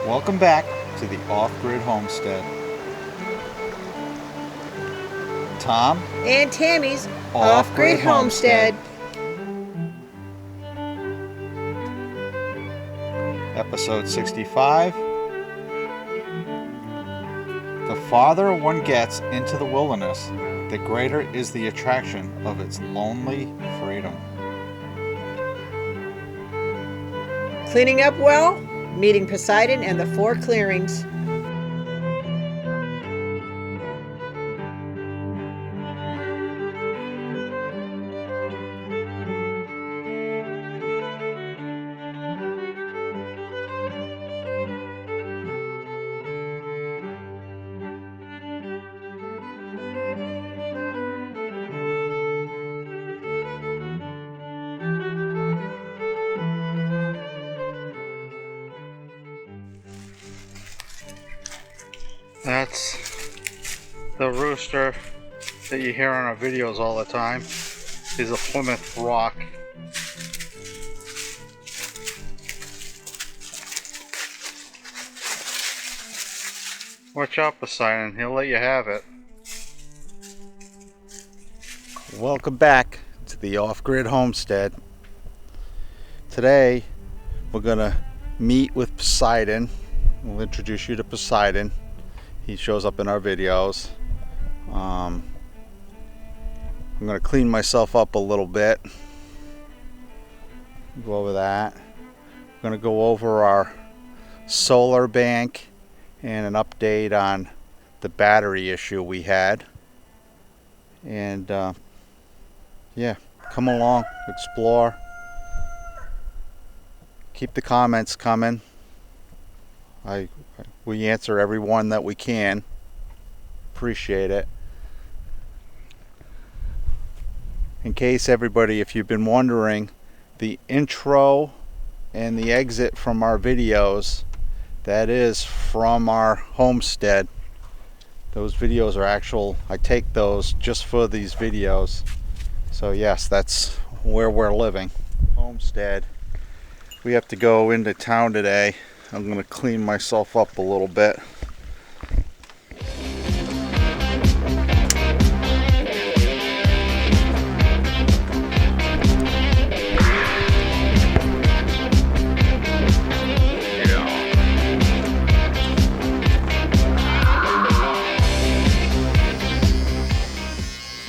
Welcome back to the Off-Grid Homestead. Tom and Tammy's Off-Grid Homestead. Episode 65. The farther one gets into the wilderness, the greater is the attraction of its lonely freedom. Cleaning up well, meeting Poseidon and the 4 clearings. That's the Rooster that you hear on our videos all the time. He's a Plymouth Rock. Watch out, Poseidon, he'll let you have it. Welcome back to the Off-Grid Homestead. Today we're gonna meet with Poseidon. We'll introduce you to Poseidon. He shows up in our videos. I'm gonna clean myself up a little bit. Go over that. I'm gonna go over our solar bank and an update on the battery issue we had. And yeah, come along, explore. Keep the comments coming. We answer every one that we can. Appreciate it. In case everybody, if you've been wondering, the intro and the exit from our videos, that is from our homestead. Those videos are actual, I take those just for these videos. So yes, that's where we're living. Homestead. We have to go into town today. I'm going to clean myself up a little bit.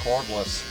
Cordless.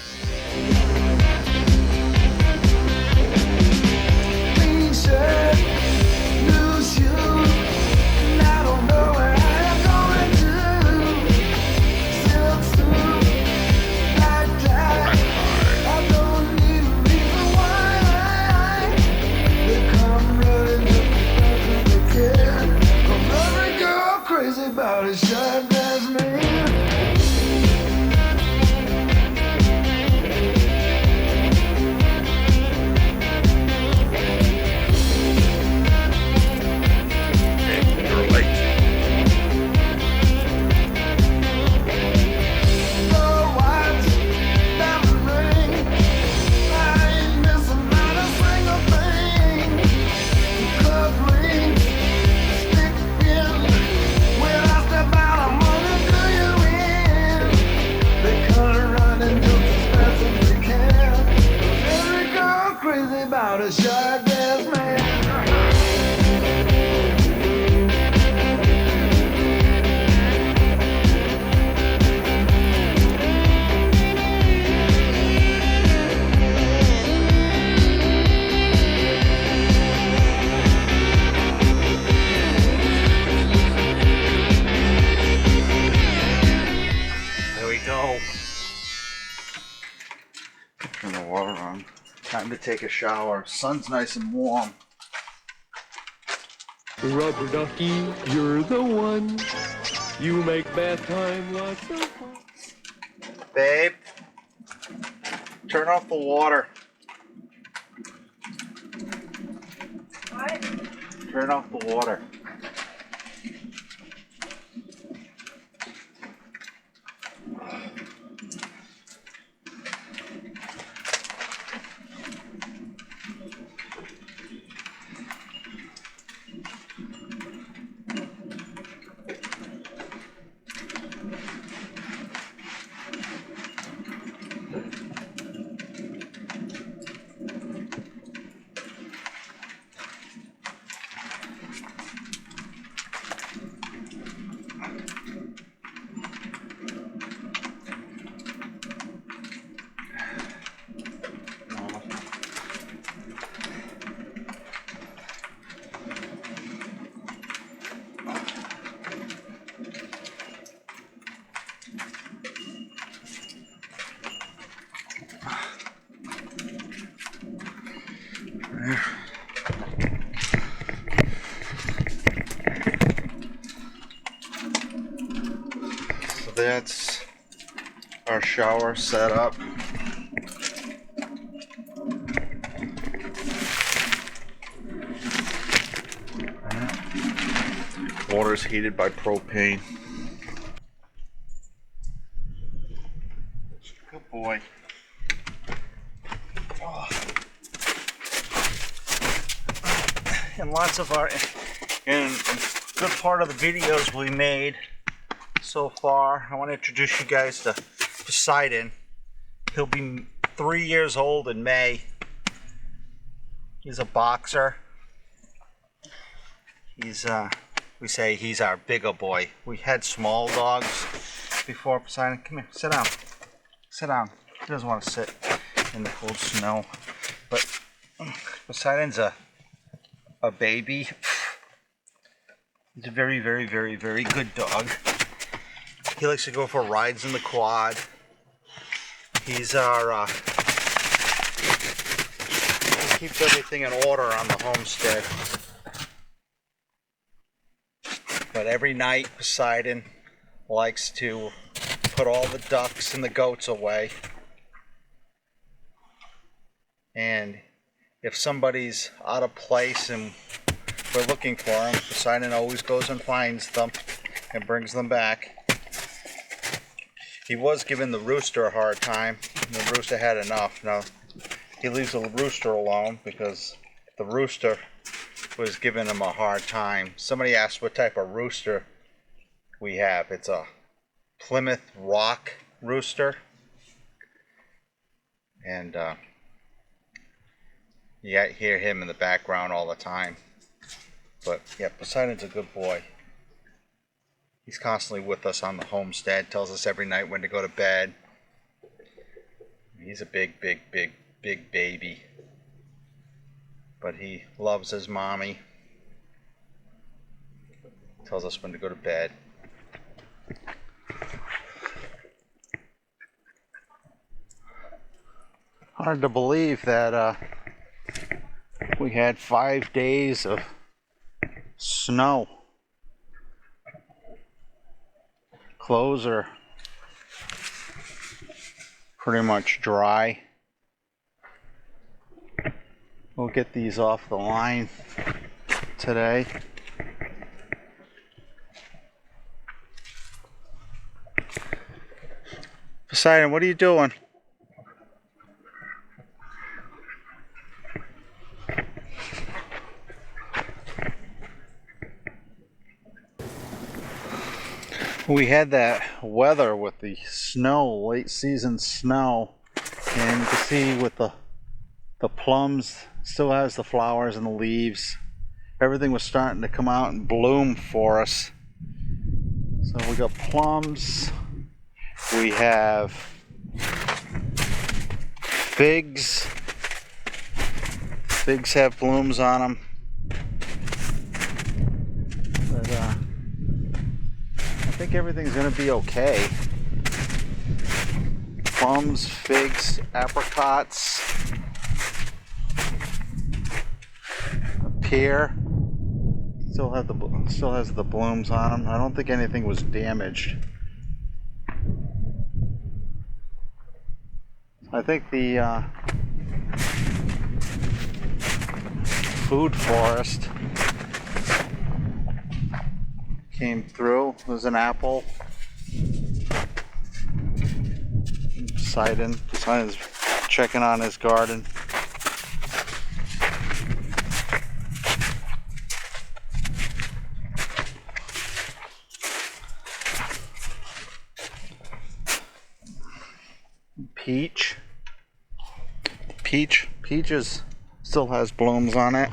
Turn the water on. Time to take a shower. Sun's nice and warm. Rubber ducky, you're the one. You make bath time lots of fun. Babe, turn off the water. What? Turn off the water. that's our shower set up. Water's heated by propane. Good boy. Oh. And lots of our, and a good part of the videos we made so far. I want to introduce you guys to Poseidon. He'll be 3 years old in May. He's a boxer. He's we say he's our bigger boy. We had small dogs before Poseidon. Come here, sit down. Sit down. He doesn't want to sit in the cold snow. But Poseidon's a baby. He's a very, very, very, very good dog. He likes to go for rides in the quad. He's our he keeps everything in order on the homestead. But every night Poseidon likes to put all the ducks and the goats away. And if somebody's out of place and we're looking for them, Poseidon always goes and finds them and brings them back. He was giving the Rooster a hard time. The Rooster had enough. Now he leaves the Rooster alone because the Rooster was giving him a hard time. Somebody asked what type of rooster we have. It's a Plymouth Rock rooster. And you hear him in the background all the time. But yeah, Poseidon's a good boy. He's constantly with us on the homestead. Tells us every night when to go to bed. He's a big, big, big, big baby. But he loves his mommy. Tells us when to go to bed. Hard to believe that we had 5 days of snow. Clothes are pretty much dry. We'll get these off the line today. Poseidon, what are you doing? We had that weather with the snow, late season snow, and you can see with the plums, still has the flowers and the leaves. Everything was starting to come out and bloom for us. So we got plums, we have figs. Figs have blooms on them. But I think everything's gonna be okay. Plums, figs, apricots. Pear still has the blooms on them. I don't think anything was damaged. I think the food forest came through. There's an apple. Poseidon's checking on his garden. Peaches still has blooms on it.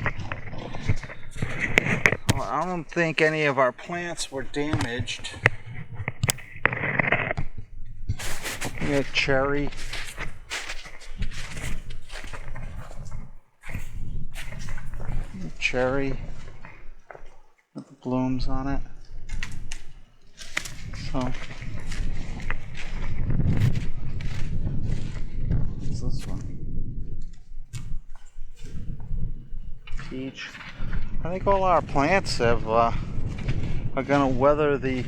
Well, I don't think any of our plants were damaged. We got cherry. Cherry with the blooms on it. So what's this one? Peach. I think all our plants have are gonna weather the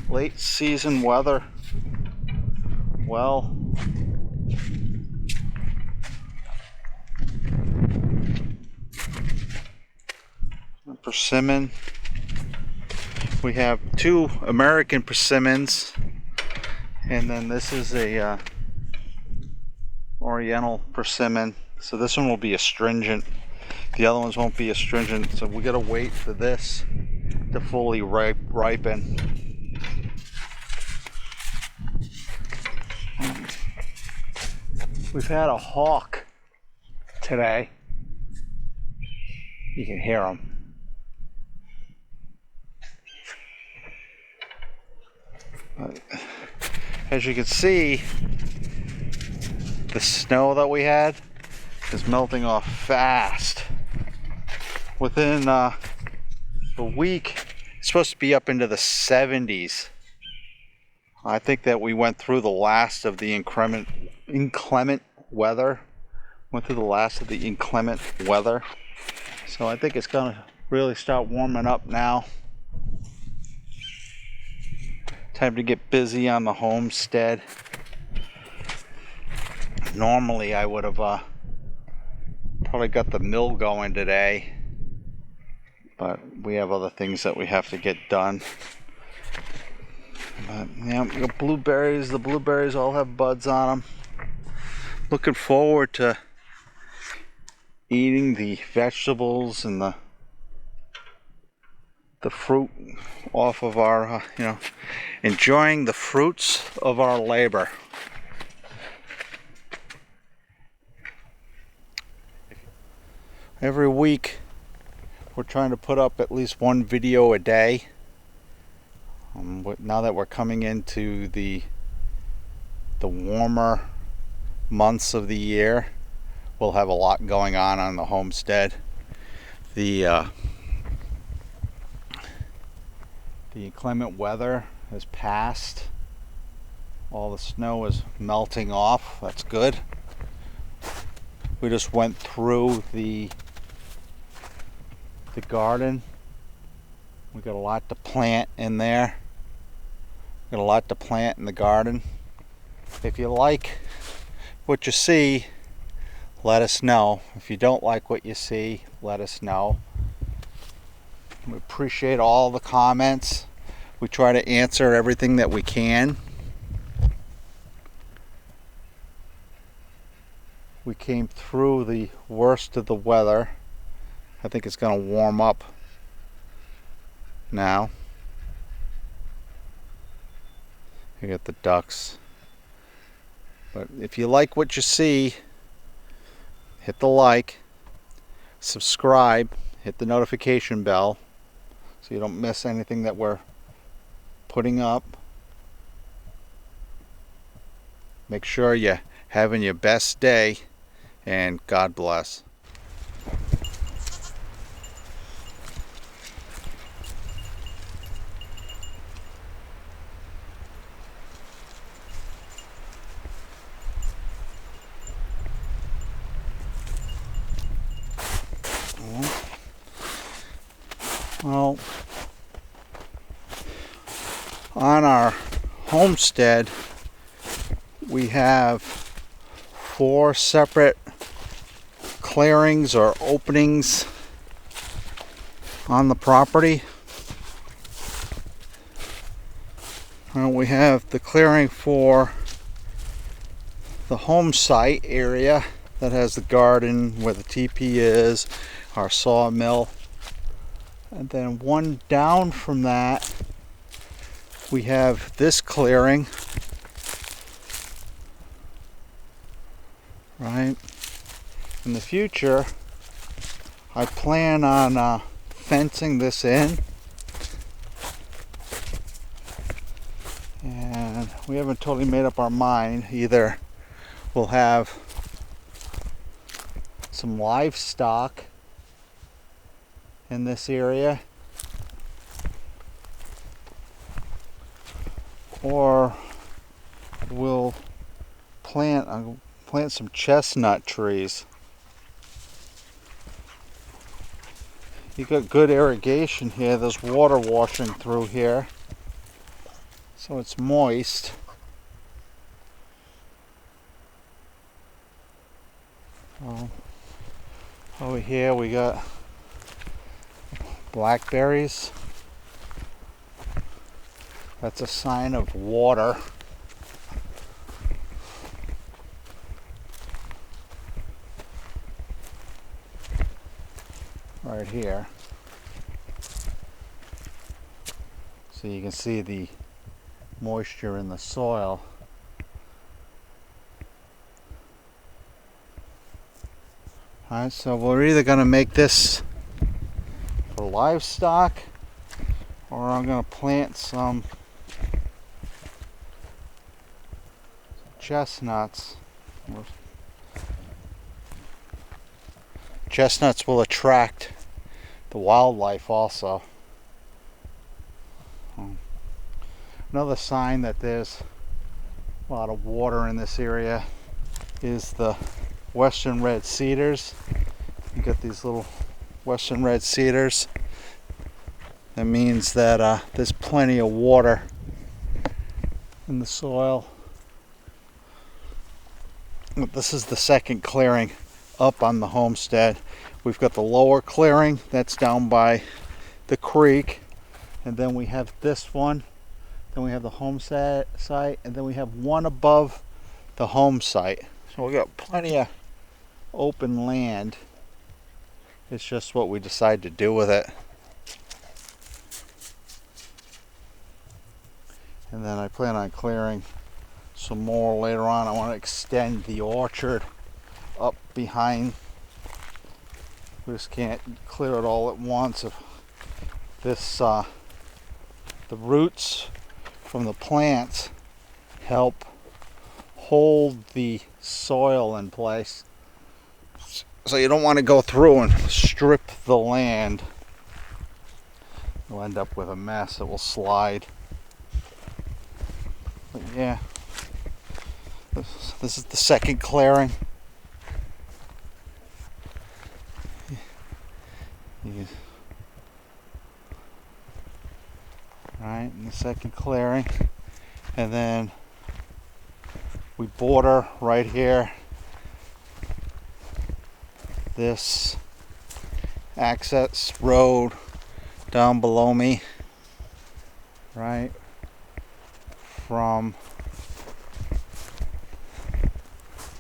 late season weather. Well, persimmon. We have two American persimmons, and then this is a Oriental persimmon. So this one will be astringent. The other ones won't be astringent. So we gotta wait for this to fully ripen. We've had a hawk today. You can hear him. As you can see, the snow that we had is melting off fast. Within a week, it's supposed to be up into the 70s. I think that we went through the last of the inclement weather. So I think it's gonna really start warming up now. Time to get busy on the homestead. Normally I would have probably got the mill going today, but we have other things that we have to get done. But yeah, we got blueberries. The blueberries all have buds on them. Looking forward to eating the vegetables and the fruit off of our, enjoying the fruits of our labor. Every week we're trying to put up at least one video a day. Now that we're coming into the warmer months of the year, we'll have a lot going on the homestead. The inclement weather has passed. All the snow is melting off. That's good. We just went through the garden. We got a lot to plant in there. Got a lot to plant in the garden. If you like what you see, let us know. If you don't like what you see, let us know. We appreciate all the comments. We try to answer everything that we can. We came through the worst of the weather. I think it's going to warm up now. You got the ducks. But if you like what you see, hit the like, subscribe, hit the notification bell so you don't miss anything that we're putting up. Make sure you're having your best day, and God bless. Well, on our homestead, we have 4 separate clearings or openings on the property. We have the clearing for the home site area that has the garden where the teepee is, our sawmill. And then one down from that, we have this clearing, right? In the future, I plan on fencing this in, and we haven't totally made up our mind. Either we'll have some livestock in this area, or we'll plant some chestnut trees. You got good irrigation here. There's water washing through here. so it's moist. Over here we got blackberries. That's a sign of water. Right here. So you can see the moisture in the soil. Alright, so we're either going to make this for livestock, or I'm going to plant some chestnuts. Chestnuts will attract the wildlife also. Another sign that there's a lot of water in this area is the western red cedars. You got these little western red cedars. That means that there's plenty of water in the soil. This is the second clearing up on the homestead. We've got the lower clearing that's down by the creek, and then we have this one, then we have the homestead site, and then we have one above the home site. So we got plenty of open land. It's just what we decide to do with it. And then I plan on clearing some more later on. I want to extend the orchard up behind. We just can't clear it all at once. If this the roots from the plants help hold the soil in place, so you don't want to go through and strip the land. You'll end up with a mess. It will slide. But yeah, this is the second clearing. Right, in the second clearing, and then we border right here this access road down below me, right from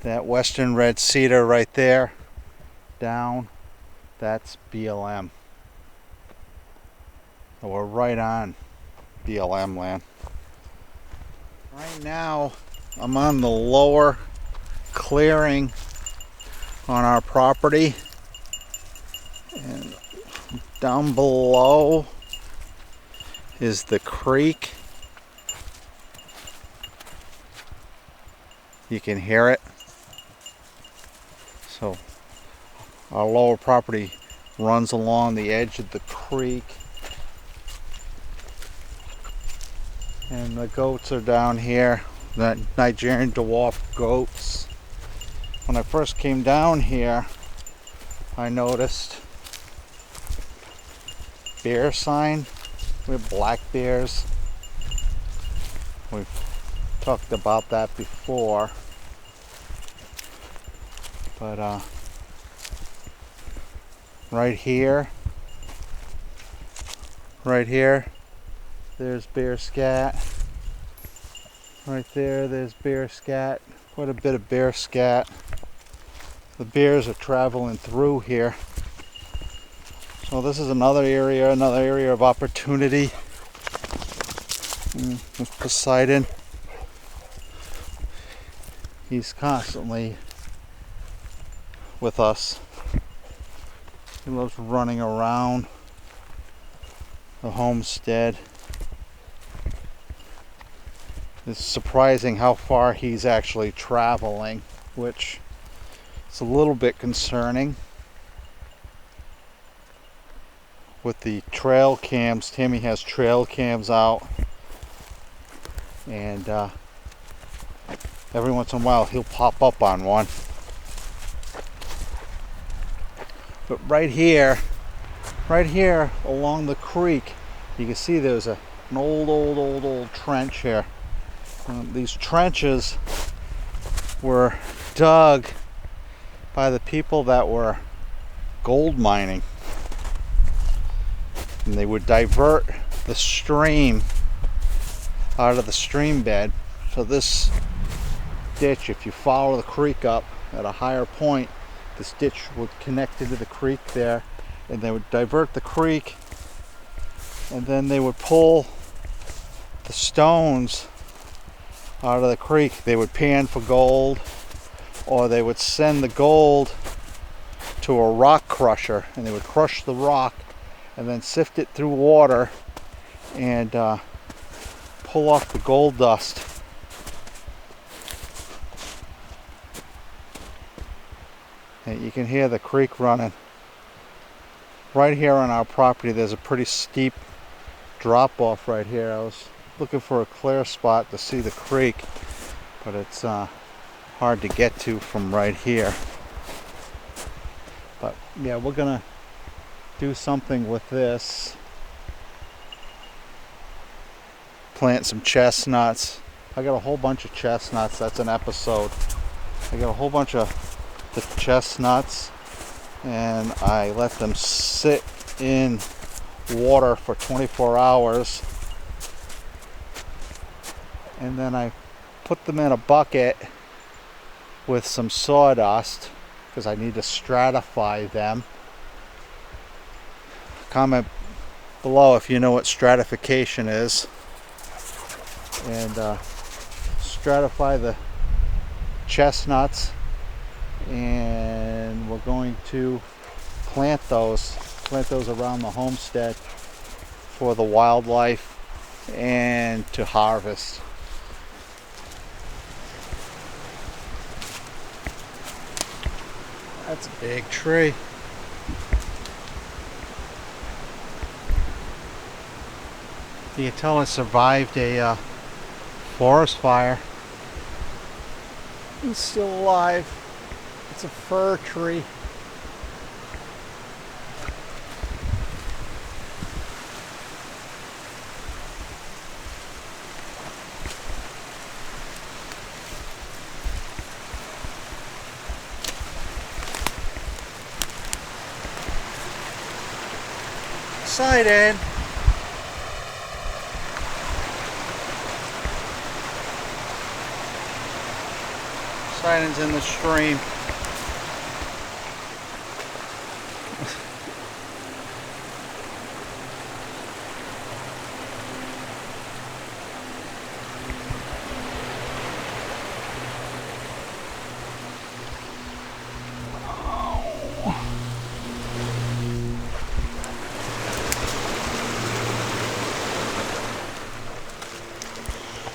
that western red cedar right there down. That's BLM. So we're right on BLM land. Right now I'm on the lower clearing on our property, and down below is the creek. You can hear it. So our lower property runs along the edge of the creek, and the goats are down here, the Nigerian dwarf goats. When I first came down here, I noticed bear sign. We have black bears. We've talked about that before, but right here, there's bear scat. Right there, there's bear scat. Quite a bit of bear scat. The bears are traveling through here. So this is another area of opportunity. With Poseidon, he's constantly with us. He loves running around the homestead. It's surprising how far he's actually traveling, which is a little bit concerning. With the trail cams, Timmy has trail cams out, and every once in a while he'll pop up on one. But right here along the creek, you can see there's a an old trench here. These trenches were dug by the people that were gold mining, and they would divert the stream out of the stream bed. So this ditch, if you follow the creek up at a higher point, this ditch would connect into the creek there, and they would divert the creek, and then they would pull the stones out of the creek. They would pan for gold, or they would send the gold to a rock crusher, and they would crush the rock and then sift it through water and pull off the gold dust. And you can hear the creek running. Right here on our property there's a pretty steep drop off right here. I was looking for a clear spot to see the creek, but it's hard to get to from right here. But yeah, we're gonna do something with this. Plant some chestnuts. I got a whole bunch of chestnuts. That's an episode. I got a whole bunch of the chestnuts, and I let them sit in water for 24 hours, and then I put them in a bucket with some sawdust because I need to stratify them. Comment below if you know what stratification is, and stratify the chestnuts, and we're going to plant those around the homestead for the wildlife and to harvest. That's a big tree. You can tell it survived a forest fire. It's still alive. It's a fir tree. Poseidon. Poseidon's in the stream.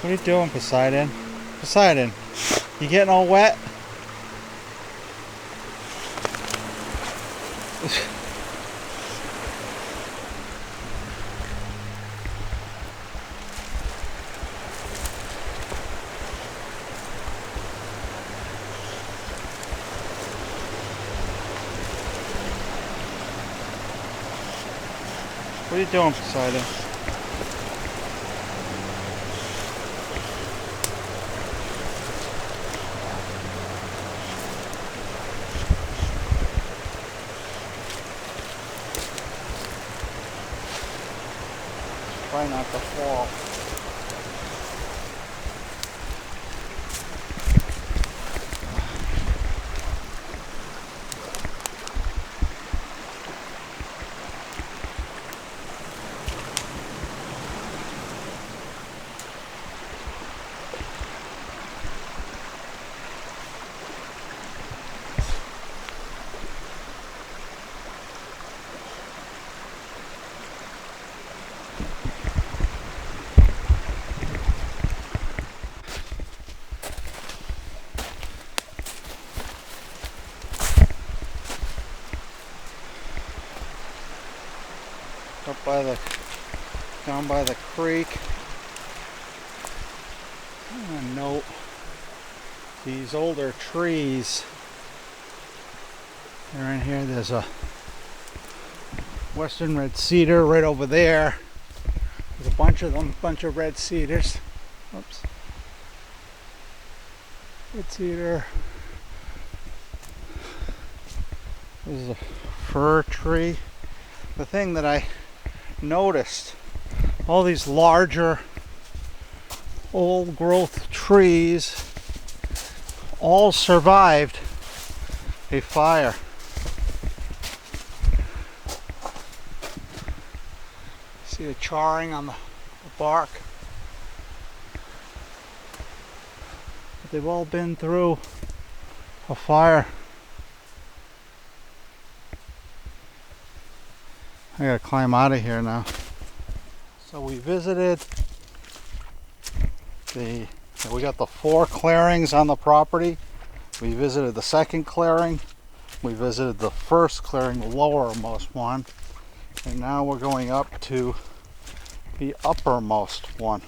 What are you doing, Poseidon? Poseidon, you getting all wet? What are you doing, Poseidon? Try not to fall. Down by the creek. I'm gonna note these older trees. They're in here. There's a western red cedar right over there. There's a bunch of them, bunch of red cedars. Oops. Red cedar. This is a fir tree. The thing that I noticed, all these larger old growth trees all survived a fire. See the charring on the bark? But they've all been through a fire. I gotta climb out of here now. So we visited we got the 4 clearings on the property. We visited the second clearing. We visited the first clearing, the lowermost one. And now we're going up to the uppermost one.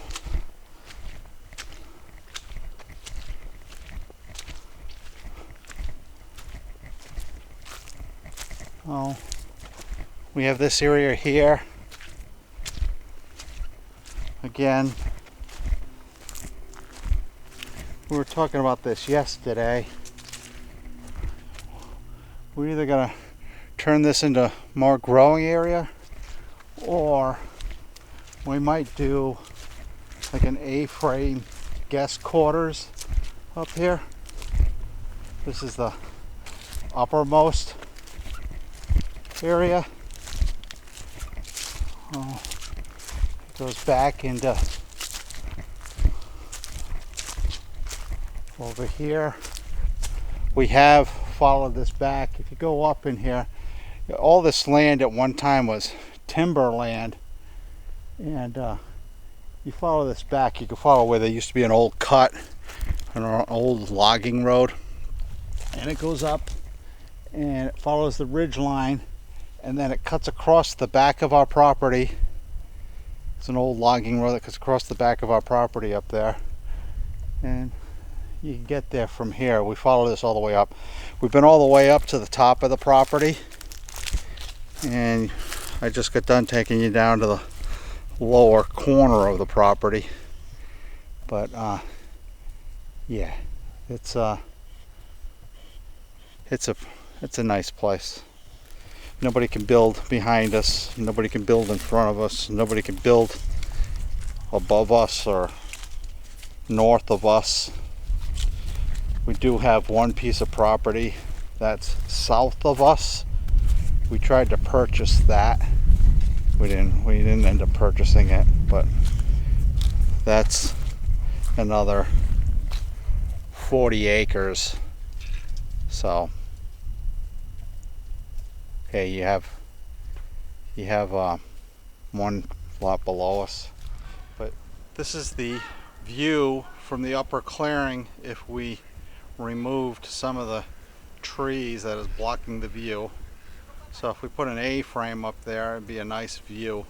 Oh, we have this area here. Again, we were talking about this yesterday. We're either gonna turn this into more growing area, or we might do like an A-frame guest quarters up here. This is the uppermost area. Oh, it goes back into over here. We have followed this back. If you go up in here, all this land at one time was timberland, and you follow this back, you can follow where there used to be an old cut, an old logging road, and it goes up and it follows the ridge line, and then it cuts across the back of our property. It's an old logging road that cuts across the back of our property up there, and you can get there from here. We follow this all the way up. We've been all the way up to the top of the property, and I just got done taking you down to the lower corner of the property. But yeah, it's a nice place. Nobody can build behind us, nobody can build in front of us, nobody can build above us or north of us. We do have one piece of property that's south of us. We tried to purchase that. We didn't end up purchasing it, but that's another 40 acres. So okay, you have one lot below us. But this is the view from the upper clearing if we removed some of the trees that is blocking the view. So if we put an A-frame up there, it'd be a nice view.